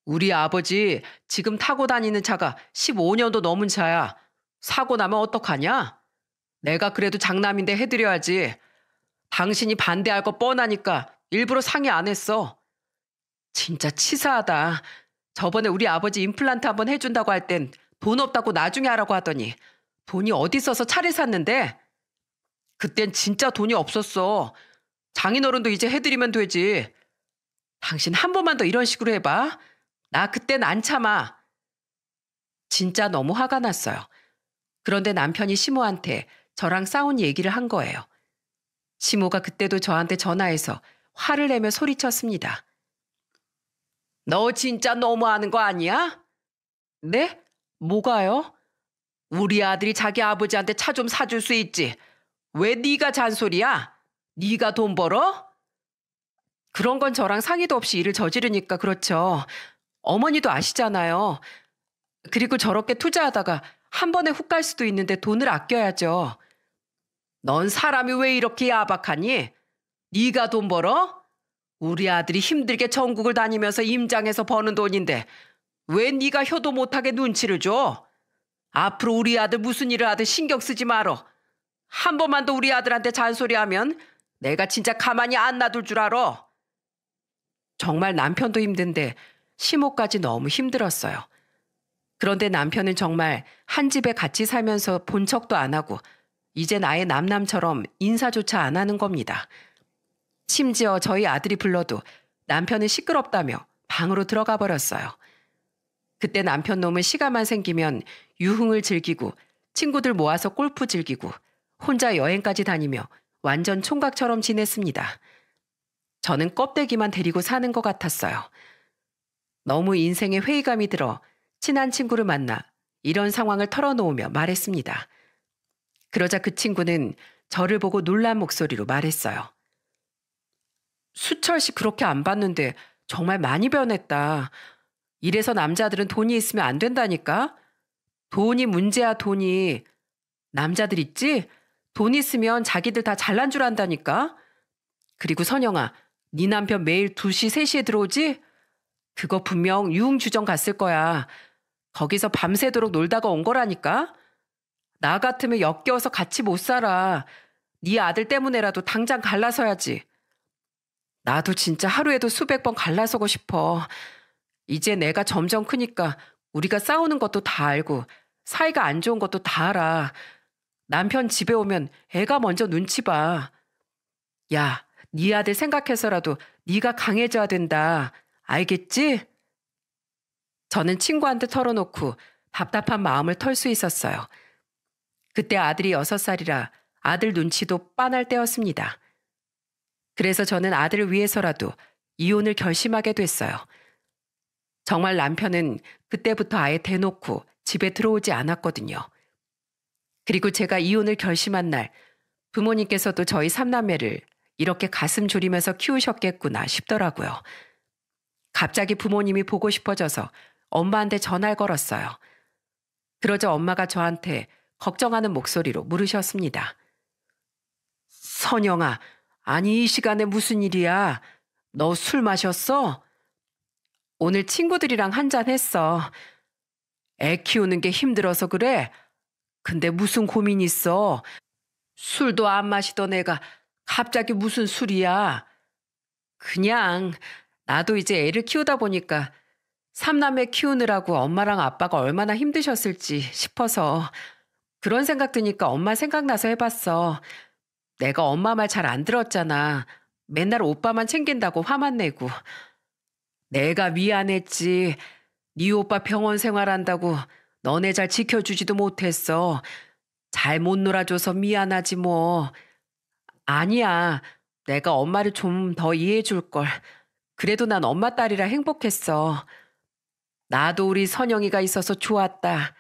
우리 아버지 지금 타고 다니는 차가 15년도 넘은 차야. 사고 나면 어떡하냐? 내가 그래도 장남인데 해드려야지. 당신이 반대할 거 뻔하니까 일부러 상의 안 했어. 진짜 치사하다. 저번에 우리 아버지 임플란트 한번 해준다고 할 땐 돈 없다고 나중에 하라고 하더니 돈이 어디 있어서 차를 샀는데? 그땐 진짜 돈이 없었어. 장인어른도 이제 해드리면 되지. 당신 한 번만 더 이런 식으로 해봐. 나 그땐 안 참아. 진짜 너무 화가 났어요. 그런데 남편이 시모한테 저랑 싸운 얘기를 한 거예요. 시모가 그때도 저한테 전화해서 화를 내며 소리쳤습니다. 너 진짜 너무하는 거 아니야? 네? 뭐가요? 우리 아들이 자기 아버지한테 차 좀 사줄 수 있지. 왜 네가 잔소리야? 네가 돈 벌어? 그런 건 저랑 상의도 없이 일을 저지르니까 그렇죠. 어머니도 아시잖아요. 그리고 저렇게 투자하다가 한 번에 훅 갈 수도 있는데 돈을 아껴야죠. 넌 사람이 왜 이렇게 야박하니? 네가 돈 벌어? 우리 아들이 힘들게 전국을 다니면서 임장해서 버는 돈인데 왜 네가 효도 못하게 눈치를 줘? 앞으로 우리 아들 무슨 일을 하든 신경 쓰지 말어. 한 번만 더 우리 아들한테 잔소리하면 내가 진짜 가만히 안 놔둘 줄 알아. 정말 남편도 힘든데 시모까지 너무 힘들었어요. 그런데 남편은 정말 한 집에 같이 살면서 본 척도 안 하고 이젠 아예 남남처럼 인사조차 안 하는 겁니다. 심지어 저희 아들이 불러도 남편은 시끄럽다며 방으로 들어가 버렸어요. 그때 남편 놈은 시간만 생기면 유흥을 즐기고 친구들 모아서 골프 즐기고 혼자 여행까지 다니며 완전 총각처럼 지냈습니다. 저는 껍데기만 데리고 사는 것 같았어요. 너무 인생에 회의감이 들어 친한 친구를 만나 이런 상황을 털어놓으며 말했습니다. 그러자 그 친구는 저를 보고 놀란 목소리로 말했어요. 수철 씨 그렇게 안 봤는데 정말 많이 변했다. 이래서 남자들은 돈이 있으면 안 된다니까? 돈이 문제야, 돈이. 남자들 있지? 돈 있으면 자기들 다 잘난 줄 안다니까? 그리고 선영아, 네 남편 매일 2시, 3시에 들어오지? 그거 분명 유흥주점 갔을 거야. 거기서 밤새도록 놀다가 온 거라니까? 나 같으면 역겨워서 같이 못 살아. 네 아들 때문에라도 당장 갈라서야지. 나도 진짜 하루에도 수백 번 갈라서고 싶어. 이제 내가 점점 크니까 우리가 싸우는 것도 다 알고 사이가 안 좋은 것도 다 알아. 남편 집에 오면 애가 먼저 눈치 봐. 야, 네 아들 생각해서라도 네가 강해져야 된다. 알겠지? 저는 친구한테 털어놓고 답답한 마음을 털 수 있었어요. 그때 아들이 6살이라 아들 눈치도 빤할 때였습니다. 그래서 저는 아들을 위해서라도 이혼을 결심하게 됐어요. 정말 남편은 그때부터 아예 대놓고 집에 들어오지 않았거든요. 그리고 제가 이혼을 결심한 날 부모님께서도 저희 3남매를 이렇게 가슴 졸이면서 키우셨겠구나 싶더라고요. 갑자기 부모님이 보고 싶어져서 엄마한테 전화를 걸었어요. 그러자 엄마가 저한테 걱정하는 목소리로 물으셨습니다. 선영아, 아니 이 시간에 무슨 일이야? 너 술 마셨어? 오늘 친구들이랑 한잔 했어. 애 키우는 게 힘들어서 그래? 근데 무슨 고민 있어? 술도 안 마시던 애가 갑자기 무슨 술이야? 그냥 나도 이제 애를 키우다 보니까 3남매 키우느라고 엄마랑 아빠가 얼마나 힘드셨을지 싶어서 그런 생각 드니까 엄마 생각나서 해봤어. 내가 엄마 말 잘 안 들었잖아. 맨날 오빠만 챙긴다고 화만 내고. 내가 미안했지. 네 오빠 병원 생활한다고 너네 잘 지켜주지도 못했어. 잘 못 놀아줘서 미안하지 뭐. 아니야. 내가 엄마를 좀 더 이해해 줄걸. 그래도 난 엄마 딸이라 행복했어. 나도 우리 선영이가 있어서 좋았다.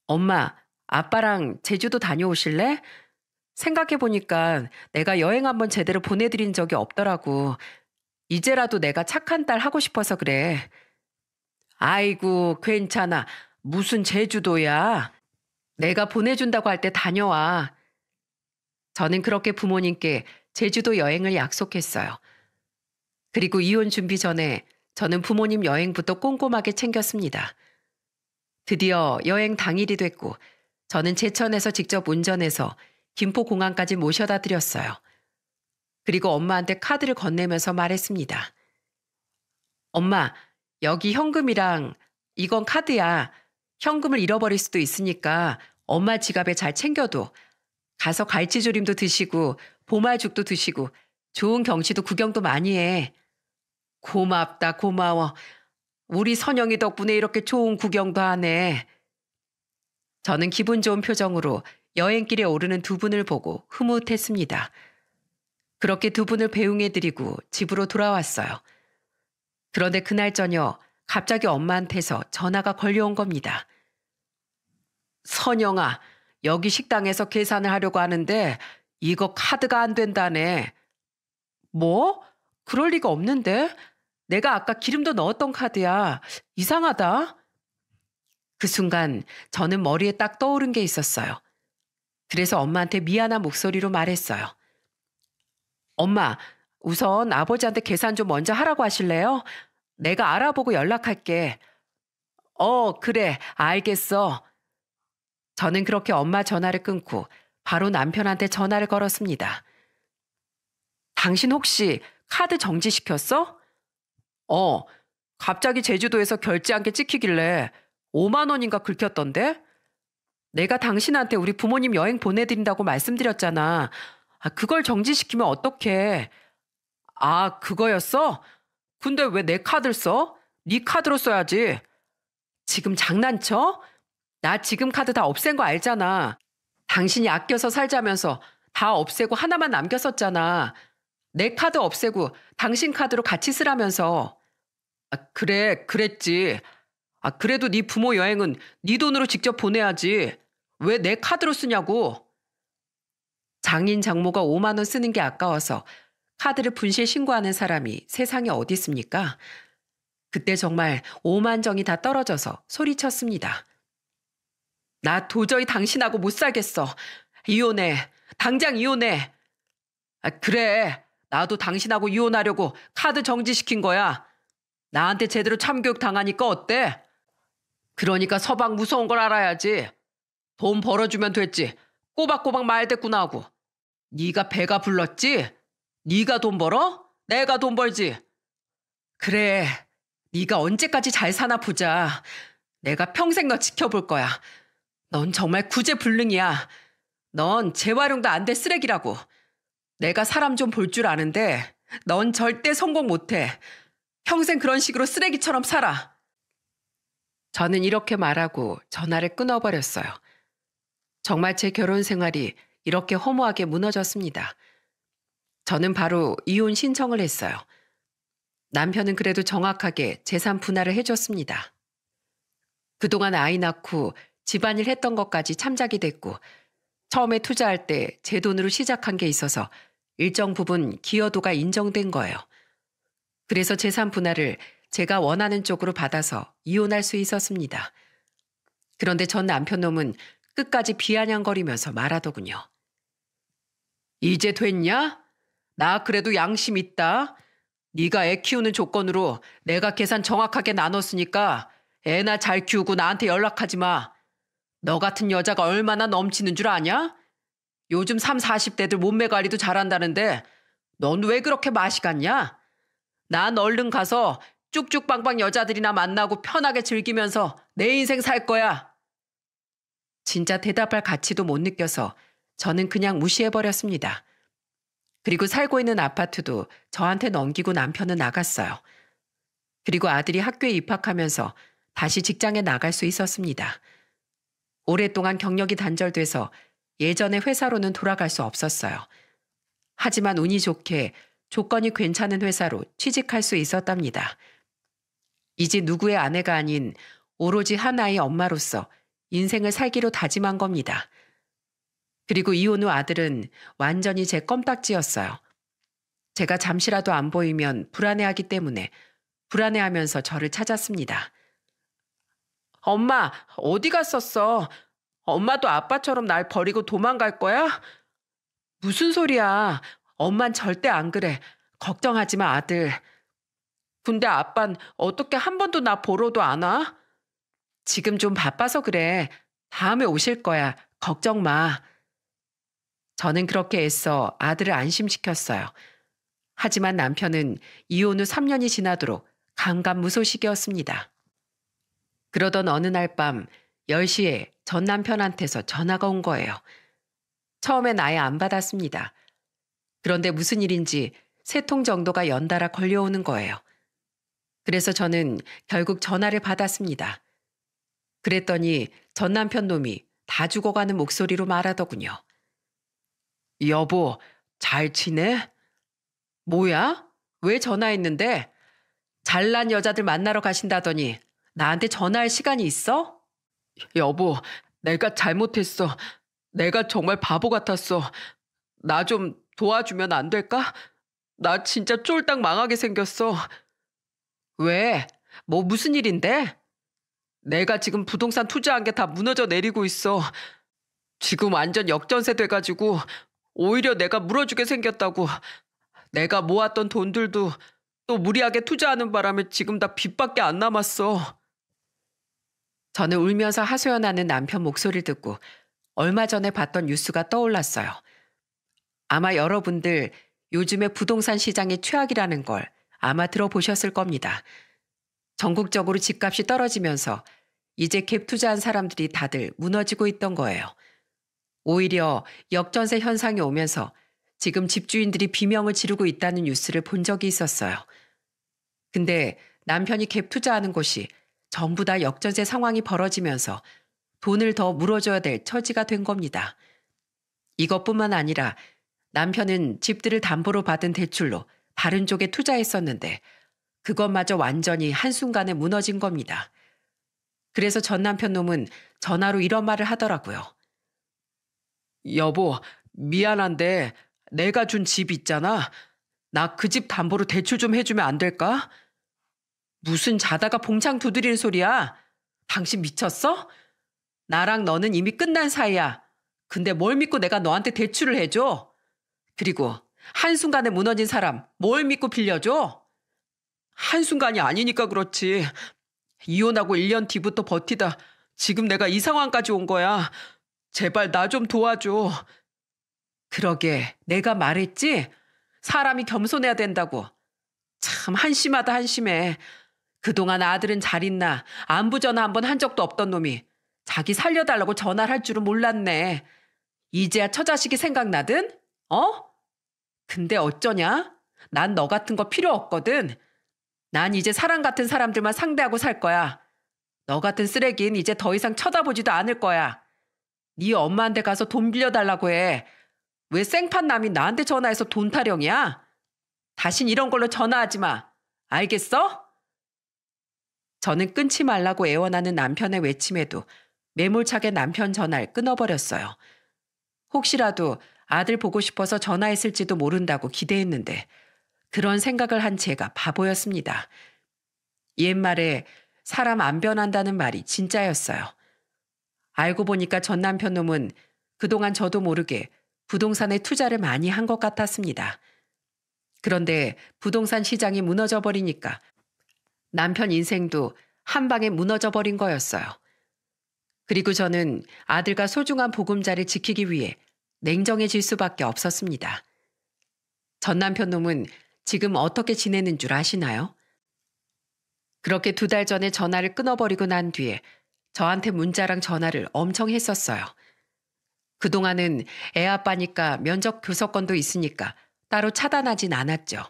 엄마, 아빠랑 제주도 다녀오실래? 생각해보니까 내가 여행 한번 제대로 보내드린 적이 없더라고. 이제라도 내가 착한 딸 하고 싶어서 그래. 아이고, 괜찮아. 무슨 제주도야. 내가 보내준다고 할 때 다녀와. 저는 그렇게 부모님께 제주도 여행을 약속했어요. 그리고 이혼 준비 전에 저는 부모님 여행부터 꼼꼼하게 챙겼습니다. 드디어 여행 당일이 됐고 저는 제천에서 직접 운전해서 김포공항까지 모셔다 드렸어요. 그리고 엄마한테 카드를 건네면서 말했습니다. 엄마, 여기 현금이랑 이건 카드야. 현금을 잃어버릴 수도 있으니까 엄마 지갑에 잘 챙겨둬. 가서 갈치조림도 드시고 보말죽도 드시고 좋은 경치도 구경도 많이 해. 고맙다, 고마워. 우리 선영이 덕분에 이렇게 좋은 구경도 하네. 저는 기분 좋은 표정으로 여행길에 오르는 두 분을 보고 흐뭇했습니다. 그렇게 두 분을 배웅해드리고 집으로 돌아왔어요. 그런데 그날 저녁 갑자기 엄마한테서 전화가 걸려온 겁니다. 선영아, 여기 식당에서 계산을 하려고 하는데 이거 카드가 안 된다네. 뭐? 그럴 리가 없는데? 내가 아까 기름도 넣었던 카드야. 이상하다. 그 순간 저는 머리에 딱 떠오른 게 있었어요. 그래서 엄마한테 미안한 목소리로 말했어요. 엄마, 우선 아버지한테 계산 좀 먼저 하라고 하실래요? 내가 알아보고 연락할게. 그래, 알겠어. 저는 그렇게 엄마 전화를 끊고 바로 남편한테 전화를 걸었습니다. 당신 혹시 카드 정지시켰어? 갑자기 제주도에서 결제한 게 찍히길래 5만 원인가 긁혔던데? 내가 당신한테 우리 부모님 여행 보내드린다고 말씀드렸잖아. 그걸 정지시키면 어떡해. 그거였어? 근데 왜 내 카드를 써? 네 카드로 써야지. 지금 장난쳐? 나 지금 카드 다 없앤 거 알잖아. 당신이 아껴서 살자면서 다 없애고 하나만 남겼었잖아. 내 카드 없애고 당신 카드로 같이 쓰라면서. 그래, 그랬지. 그래도 네 부모 여행은 네 돈으로 직접 보내야지. 왜 내 카드로 쓰냐고. 장인 장모가 5만 원 쓰는 게 아까워서 카드를 분실 신고하는 사람이 세상에 어디 있습니까? 그때 정말 오만정이 다 떨어져서 소리쳤습니다. 나 도저히 당신하고 못 살겠어. 이혼해. 당장 이혼해. 아, 그래. 나도 당신하고 이혼하려고 카드 정지시킨 거야. 나한테 제대로 참교육 당하니까 어때? 그러니까 서방 무서운 걸 알아야지. 돈 벌어주면 됐지. 꼬박꼬박 말대꾸나 하고. 네가 배가 불렀지? 네가 돈 벌어? 내가 돈 벌지. 그래. 네가 언제까지 잘 사나 보자. 내가 평생 너 지켜볼 거야. 넌 정말 구제불능이야. 넌 재활용도 안 될 쓰레기라고. 내가 사람 좀 볼 줄 아는데 넌 절대 성공 못해. 평생 그런 식으로 쓰레기처럼 살아. 저는 이렇게 말하고 전화를 끊어버렸어요. 정말 제 결혼 생활이 이렇게 허무하게 무너졌습니다. 저는 바로 이혼 신청을 했어요. 남편은 그래도 정확하게 재산 분할을 해줬습니다. 그동안 아이 낳고 집안일 했던 것까지 참작이 됐고 처음에 투자할 때 제 돈으로 시작한 게 있어서 일정 부분 기여도가 인정된 거예요. 그래서 재산 분할을 제가 원하는 쪽으로 받아서 이혼할 수 있었습니다. 그런데 전 남편 놈은 끝까지 비아냥거리면서 말하더군요. 이제 됐냐? 나 그래도 양심 있다. 네가 애 키우는 조건으로 내가 계산 정확하게 나눴으니까 애나 잘 키우고 나한테 연락하지 마. 너 같은 여자가 얼마나 넘치는 줄 아냐? 요즘 30, 40대들 몸매 관리도 잘한다는데 넌 왜 그렇게 맛이 갔냐? 난 얼른 가서 쭉쭉빵빵 여자들이나 만나고 편하게 즐기면서 내 인생 살 거야. 진짜 대답할 가치도 못 느껴서 저는 그냥 무시해버렸습니다. 그리고 살고 있는 아파트도 저한테 넘기고 남편은 나갔어요. 그리고 아들이 학교에 입학하면서 다시 직장에 나갈 수 있었습니다. 오랫동안 경력이 단절돼서 예전의 회사로는 돌아갈 수 없었어요. 하지만 운이 좋게 조건이 괜찮은 회사로 취직할 수 있었답니다. 이제 누구의 아내가 아닌 오로지 하나의 엄마로서 인생을 살기로 다짐한 겁니다. 그리고 이혼 후 아들은 완전히 제 껌딱지였어요. 제가 잠시라도 안 보이면 불안해하기 때문에 불안해하면서 저를 찾았습니다. 엄마, 어디 갔었어? 엄마도 아빠처럼 날 버리고 도망갈 거야? 무슨 소리야. 엄만 절대 안 그래. 걱정하지 마, 아들. 근데 아빤 어떻게 한 번도 나 보러도 안 와? 지금 좀 바빠서 그래. 다음에 오실 거야. 걱정 마. 저는 그렇게 애써 아들을 안심시켰어요. 하지만 남편은 이혼 후 3년이 지나도록 감감무소식이었습니다. 그러던 어느 날 밤 10시에 전 남편한테서 전화가 온 거예요. 처음엔 아예 안 받았습니다. 그런데 무슨 일인지 3통 정도가 연달아 걸려오는 거예요. 그래서 저는 결국 전화를 받았습니다. 그랬더니 전 남편 놈이 다 죽어가는 목소리로 말하더군요. 여보, 잘 지내? 뭐야? 왜 전화했는데? 잘난 여자들 만나러 가신다더니 나한테 전화할 시간이 있어? 여보, 내가 잘못했어. 내가 정말 바보 같았어. 나 좀 도와주면 안 될까? 나 진짜 쫄딱 망하게 생겼어. 왜? 뭐 무슨 일인데? 내가 지금 부동산 투자한 게 다 무너져 내리고 있어. 지금 완전 역전세 돼가지고 오히려 내가 물어주게 생겼다고. 내가 모았던 돈들도 또 무리하게 투자하는 바람에 지금 다 빚밖에 안 남았어. 저는 울면서 하소연하는 남편 목소리를 듣고 얼마 전에 봤던 뉴스가 떠올랐어요. 아마 여러분들 요즘에 부동산 시장이 최악이라는 걸 아마 들어보셨을 겁니다. 전국적으로 집값이 떨어지면서 이제 갭 투자한 사람들이 다들 무너지고 있던 거예요. 오히려 역전세 현상이 오면서 지금 집주인들이 비명을 지르고 있다는 뉴스를 본 적이 있었어요. 근데 남편이 갭 투자하는 곳이 전부 다 역전세 상황이 벌어지면서 돈을 더 물어줘야 될 처지가 된 겁니다. 이것뿐만 아니라 남편은 집들을 담보로 받은 대출로 다른 쪽에 투자했었는데 그것마저 완전히 한순간에 무너진 겁니다. 그래서 전 남편 놈은 전화로 이런 말을 하더라고요. 여보, 미안한데 내가 준 집 있잖아. 나 그 집 담보로 대출 좀 해주면 안 될까? 무슨 자다가 봉창 두드리는 소리야? 당신 미쳤어? 나랑 너는 이미 끝난 사이야. 근데 뭘 믿고 내가 너한테 대출을 해줘? 그리고 한순간에 무너진 사람 뭘 믿고 빌려줘? 한순간이 아니니까 그렇지. 이혼하고 1년 뒤부터 버티다 지금 내가 이 상황까지 온 거야. 제발 나 좀 도와줘. 그러게 내가 말했지? 사람이 겸손해야 된다고. 참 한심하다 한심해. 그동안 아들은 잘 있나 안부 전화 한 번 한 적도 없던 놈이 자기 살려달라고 전화를 할 줄은 몰랐네. 이제야 처자식이 생각나든? 어? 근데 어쩌냐? 난 너 같은 거 필요 없거든. 난 이제 사람 같은 사람들만 상대하고 살 거야. 너 같은 쓰레기는 이제 더 이상 쳐다보지도 않을 거야. 네 엄마한테 가서 돈 빌려달라고 해. 왜 생판 남이 나한테 전화해서 돈 타령이야? 다신 이런 걸로 전화하지 마. 알겠어? 저는 끊지 말라고 애원하는 남편의 외침에도 매몰차게 남편 전화를 끊어버렸어요. 혹시라도 아들 보고 싶어서 전화했을지도 모른다고 기대했는데 그런 생각을 한 제가 바보였습니다. 옛말에 사람 안 변한다는 말이 진짜였어요. 알고 보니까 전 남편 놈은 그동안 저도 모르게 부동산에 투자를 많이 한 것 같았습니다. 그런데 부동산 시장이 무너져 버리니까 남편 인생도 한 방에 무너져 버린 거였어요. 그리고 저는 아들과 소중한 보금자를 지키기 위해 냉정해질 수밖에 없었습니다. 전 남편 놈은 지금 어떻게 지내는 줄 아시나요? 그렇게 2달 전에 전화를 끊어버리고 난 뒤에 저한테 문자랑 전화를 엄청 했었어요. 그동안은 애 아빠니까 면접 교섭권도 있으니까 따로 차단하진 않았죠.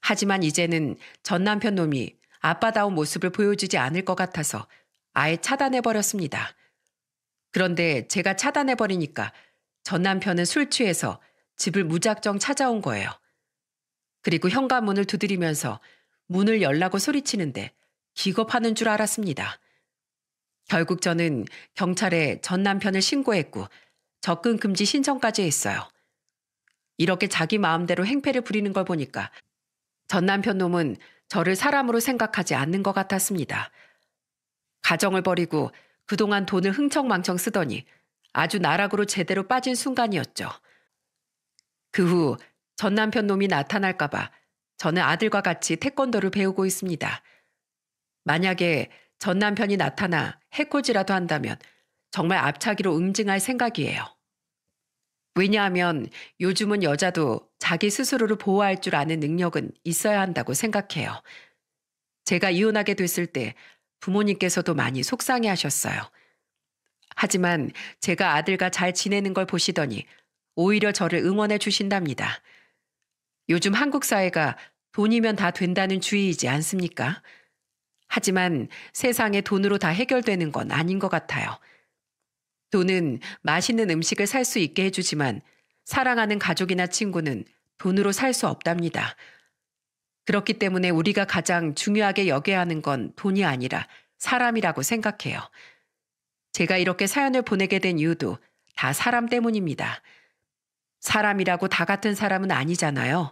하지만 이제는 전 남편 놈이 아빠다운 모습을 보여주지 않을 것 같아서 아예 차단해버렸습니다. 그런데 제가 차단해버리니까 전 남편은 술 취해서 집을 무작정 찾아온 거예요. 그리고 현관문을 두드리면서 문을 열라고 소리치는데 기겁하는 줄 알았습니다. 결국 저는 경찰에 전 남편을 신고했고 접근 금지 신청까지 했어요. 이렇게 자기 마음대로 행패를 부리는 걸 보니까 전 남편 놈은 저를 사람으로 생각하지 않는 것 같았습니다. 가정을 버리고 그동안 돈을 흥청망청 쓰더니 아주 나락으로 제대로 빠진 순간이었죠. 그 후 전 남편 놈이 나타날까 봐 저는 아들과 같이 태권도를 배우고 있습니다. 만약에 전 남편이 나타나 해코지라도 한다면 정말 앞차기로 응징할 생각이에요. 왜냐하면 요즘은 여자도 자기 스스로를 보호할 줄 아는 능력은 있어야 한다고 생각해요. 제가 이혼하게 됐을 때 부모님께서도 많이 속상해 하셨어요. 하지만 제가 아들과 잘 지내는 걸 보시더니 오히려 저를 응원해 주신답니다. 요즘 한국 사회가 돈이면 다 된다는 주의이지 않습니까? 하지만 세상에 돈으로 다 해결되는 건 아닌 것 같아요. 돈은 맛있는 음식을 살 수 있게 해주지만 사랑하는 가족이나 친구는 돈으로 살 수 없답니다. 그렇기 때문에 우리가 가장 중요하게 여겨야 하는 건 돈이 아니라 사람이라고 생각해요. 제가 이렇게 사연을 보내게 된 이유도 다 사람 때문입니다. 사람이라고 다 같은 사람은 아니잖아요.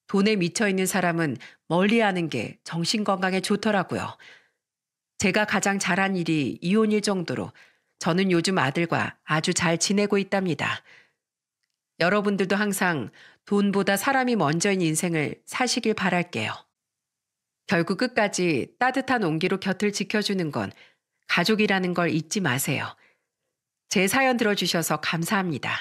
돈에 미쳐있는 사람은 멀리하는 게 정신건강에 좋더라고요. 제가 가장 잘한 일이 이혼일 정도로 저는 요즘 아들과 아주 잘 지내고 있답니다. 여러분들도 항상 돈보다 사람이 먼저인 인생을 사시길 바랄게요. 결국 끝까지 따뜻한 온기로 곁을 지켜주는 건 가족이라는 걸 잊지 마세요. 제 사연 들어주셔서 감사합니다.